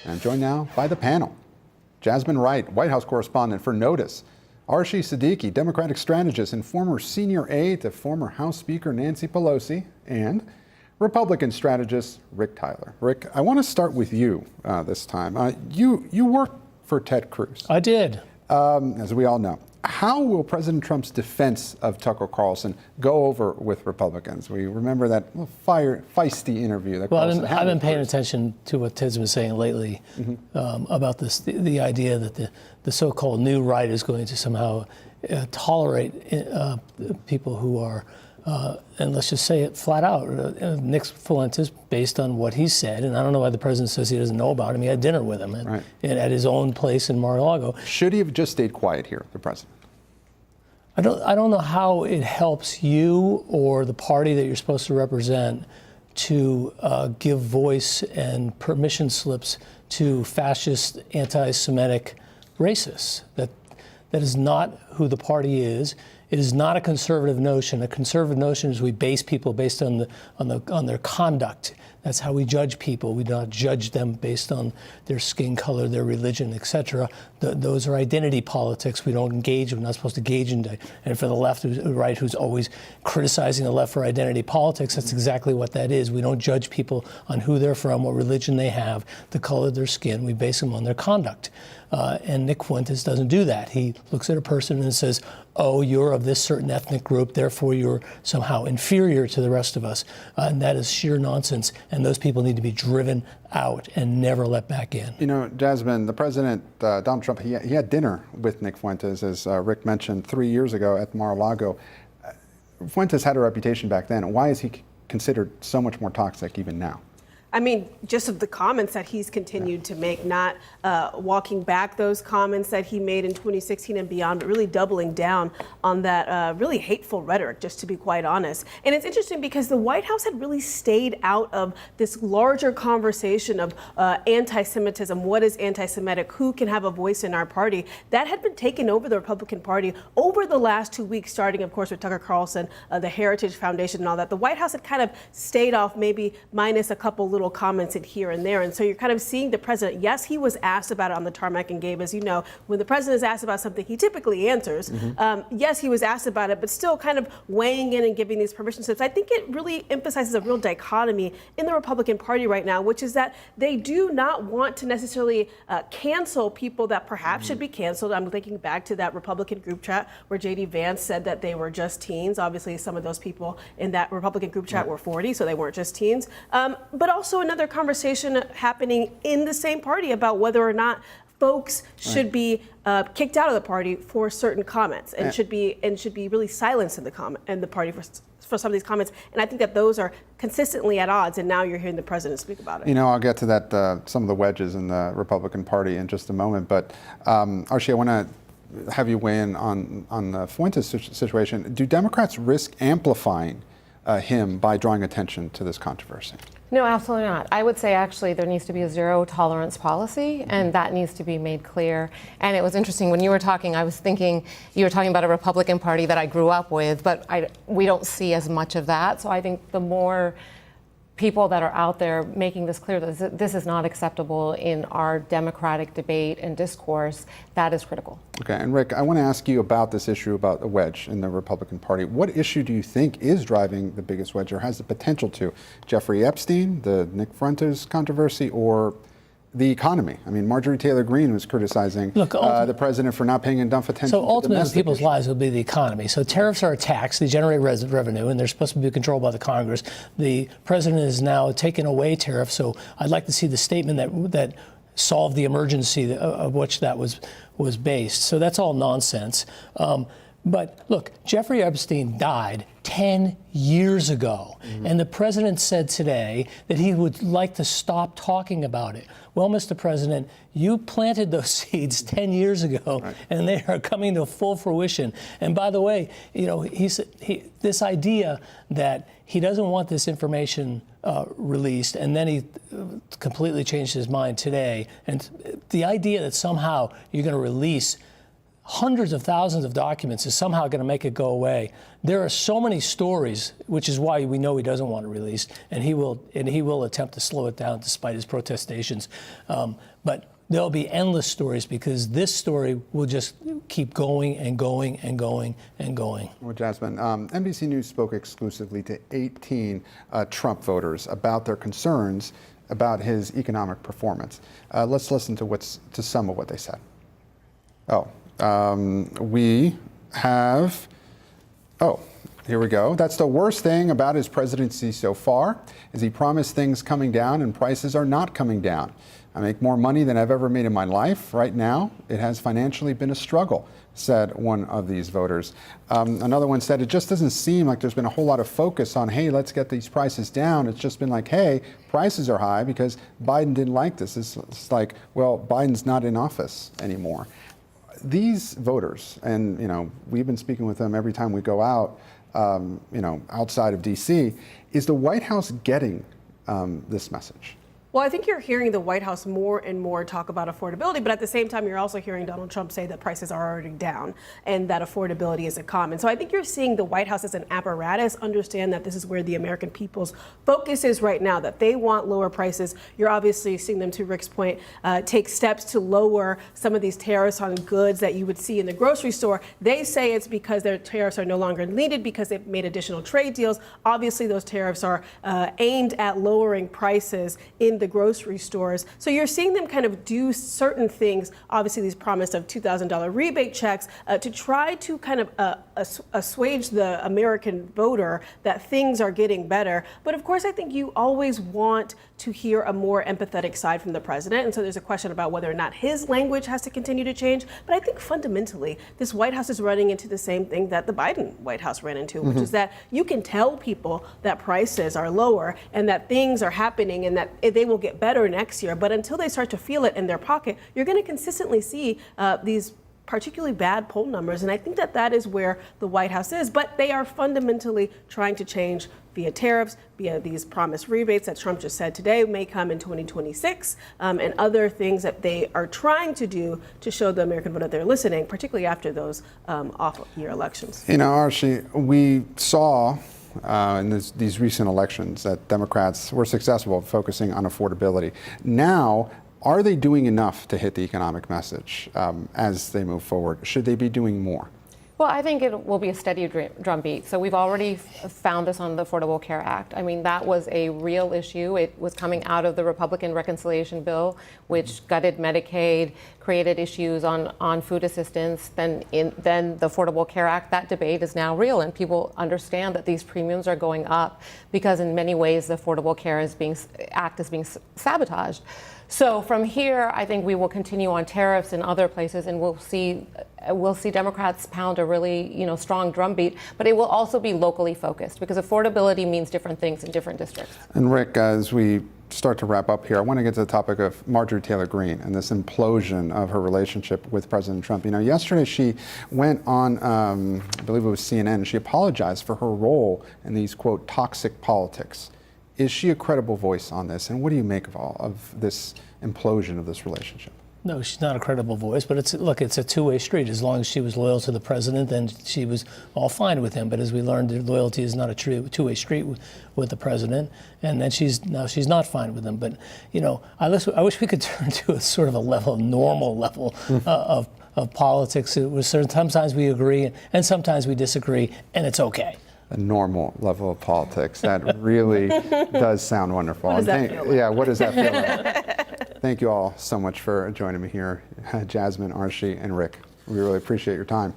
And I'm joined now by the panel. Jasmine Wright, White House correspondent for Notice. Arshi Siddiqui, Democratic strategist and former senior aide to former House Speaker Nancy Pelosi. And Republican strategist Rick Tyler. Rick, I want to start with you this time. You worked for Ted Cruz. I did. As we all know. How will President Trump's defense of Tucker Carlson go over with Republicans? We remember that feisty interview that Carlson had. I've been paying attention to what Ted's been saying lately about this, the idea that the so-called new right is going to somehow tolerate people who are, and let's just say it flat out, Nick Fuentes, based on what he said, and I don't know why the president says he doesn't know about him. He had dinner with him at his own place in Mar-a-Lago. Should he have just stayed quiet here, the president? I don't know how it helps you or the party that you're supposed to represent to give voice and permission slips to fascist, anti-Semitic racists. That is not who the party is. It is not a conservative notion. A conservative notion is we base people based on their conduct. That's how we judge people. We do not judge them based on their skin color, their religion, etc. Those are identity politics. We don't engage. We're not supposed to engage in. And for the left, right, who's always criticizing the left for identity politics, that's exactly what that is. We don't judge people on who they're from, what religion they have, the color of their skin. We base them on their conduct. And Nick Fuentes doesn't do that. He looks at a person and says, oh, you're of this certain ethnic group, therefore you're somehow inferior to the rest of us. And that is sheer nonsense. And those people need to be driven out and never let back in. You know, Jasmine, the president, Donald Trump, he had dinner with Nick Fuentes, as Rick mentioned, 3 years ago at Mar-a-Lago. Fuentes had a reputation back then. Why is he considered so much more toxic even now? I mean, just of the comments that he's continued to make, not walking back those comments that he made in 2016 and beyond, but really doubling down on that really hateful rhetoric, just to be quite honest. And it's interesting because the White House had really stayed out of this larger conversation of anti-Semitism. What is anti-Semitic? Who can have a voice in our party? That had been taken over the Republican Party over the last 2 weeks, starting, of course, with Tucker Carlson, the Heritage Foundation and all that. The White House had kind of stayed off, maybe minus a couple little comments in here and there. And so you're kind of seeing the president, yes, he was asked about it on the tarmac, and Gabe, as you know, when the president is asked about something, he typically answers. Yes, he was asked about it, but still kind of weighing in and giving these permission slips. I think it really emphasizes a real dichotomy in the Republican Party right now, which is that they do not want to necessarily cancel people that perhaps should be canceled. I'm thinking back to that Republican group chat where J.D. Vance said that they were just teens. Obviously, some of those people in that Republican group chat were 40, so they weren't just teens. But also another conversation happening in the same party about whether or not folks should be kicked out of the party for certain comments and should be really silenced in the party for some of these comments. And I think that those are consistently at odds. And now you're hearing the president speak about it. You know, I'll get to that some of the wedges in the Republican Party in just a moment. But Arshi, I want to have you weigh in on the Fuentes situation. Do Democrats risk amplifying him by drawing attention to this controversy? No, absolutely not. I would say actually there needs to be a zero tolerance policy, and that needs to be made clear. And it was interesting when you were talking, I was thinking you were talking about a Republican Party that I grew up with, but we don't see as much of that. So I think the more people that are out there making this clear that this is not acceptable in our democratic debate and discourse, that is critical. Okay, and Rick, I want to ask you about this issue about the wedge in the Republican Party. What issue do you think is driving the biggest wedge or has the potential to? Jeffrey Epstein, the Nick Fuentes controversy, or the economy? I mean, Marjorie Taylor Greene was criticizing the president for not paying enough attention so to ultimately, people's issues. Lives will be the economy. So tariffs are a tax. They generate revenue, and they're supposed to be controlled by the Congress. The president is now taking away tariffs. So I'd like to see the statement that solved the emergency of which that was based. So that's all nonsense. But look, Jeffrey Epstein died 10 years ago, and the president said today that he would like to stop talking about it. Well, Mr. President, you planted those seeds 10 years ago, and they are coming to full fruition. And by the way, you know, this idea that he doesn't want this information released, and then he completely changed his mind today, and the idea that somehow you're going to release hundreds of thousands of documents is somehow going to make it go away. There are so many stories, which is why we know he doesn't want to release, and he will attempt to slow it down despite his protestations. But there'll be endless stories because this story will just keep going and going and going and going. Well, Jasmine, NBC News spoke exclusively to 18 Trump voters about their concerns about his economic performance. Let's listen to some of what they said. We have, here we go. That's the worst thing about his presidency so far, is he promised things coming down and prices are not coming down. I make more money than I've ever made in my life. Right now, it has financially been a struggle, said one of these voters. Another one said, it just doesn't seem like there's been a whole lot of focus on, hey, let's get these prices down. It's just been like, hey, prices are high because Biden didn't like this. It's like, well, Biden's not in office anymore. These voters, and we've been speaking with them every time we go out, outside of D.C., is the White House getting this message? Well, I think you're hearing the White House more and more talk about affordability, but at the same time, you're also hearing Donald Trump say that prices are already down and that affordability isn't common. So I think you're seeing the White House as an apparatus understand that this is where the American people's focus is right now, that they want lower prices. You're obviously seeing them, to Rick's point, take steps to lower some of these tariffs on goods that you would see in the grocery store. They say it's because their tariffs are no longer needed because they've made additional trade deals. Obviously, those tariffs are aimed at lowering prices in the grocery stores. So you're seeing them kind of do certain things, obviously these promise of $2,000 rebate checks, to try to kind of assuage the American voter that things are getting better. But of course, I think you always want to hear a more empathetic side from the president. And so there's a question about whether or not his language has to continue to change. But I think fundamentally, this White House is running into the same thing that the Biden White House ran into, which is that you can tell people that prices are lower and that things are happening and that they will get better next year. But until they start to feel it in their pocket, you're going to consistently see these particularly bad poll numbers. And I think that that is where the White House is. But they are fundamentally trying to change via tariffs, via these promised rebates that Trump just said today may come in 2026, and other things that they are trying to do to show the American voter they're listening, particularly after those off-year elections. Arshi, we saw in these recent elections that Democrats were successful at focusing on affordability. Now, are they doing enough to hit the economic message as they move forward? Should they be doing more? Well, I think it will be a steady drumbeat. So we've already found this on the Affordable Care Act. I mean, that was a real issue. It was coming out of the Republican reconciliation bill, which gutted Medicaid, created issues on food assistance. Then the Affordable Care Act, that debate is now real, and people understand that these premiums are going up because in many ways the Affordable Care Act is being sabotaged. So from here, I think we will continue on tariffs in other places, and we'll see Democrats pound a really strong drumbeat, but it will also be locally focused because affordability means different things in different districts. And Rick, as we start to wrap up here, I want to get to the topic of Marjorie Taylor Greene and this implosion of her relationship with President Trump. Yesterday she went on, I believe it was CNN, and she apologized for her role in these, quote, toxic politics. Is she a credible voice on this? And what do you make of this implosion of this relationship? No, she's not a credible voice, but it's a two-way street. As long as she was loyal to the president, then she was all fine with him. But as we learned, loyalty is not a two-way street with the president, and then she's not fine with him. But I wish we could turn to a sort of a normal level of politics. It was sometimes we agree and sometimes we disagree, and it's okay. A normal level of politics. That really does sound wonderful. What does that feel like? Yeah, what does that feel like? Thank you all so much for joining me here, Jasmine, Arshi, and Rick. We really appreciate your time.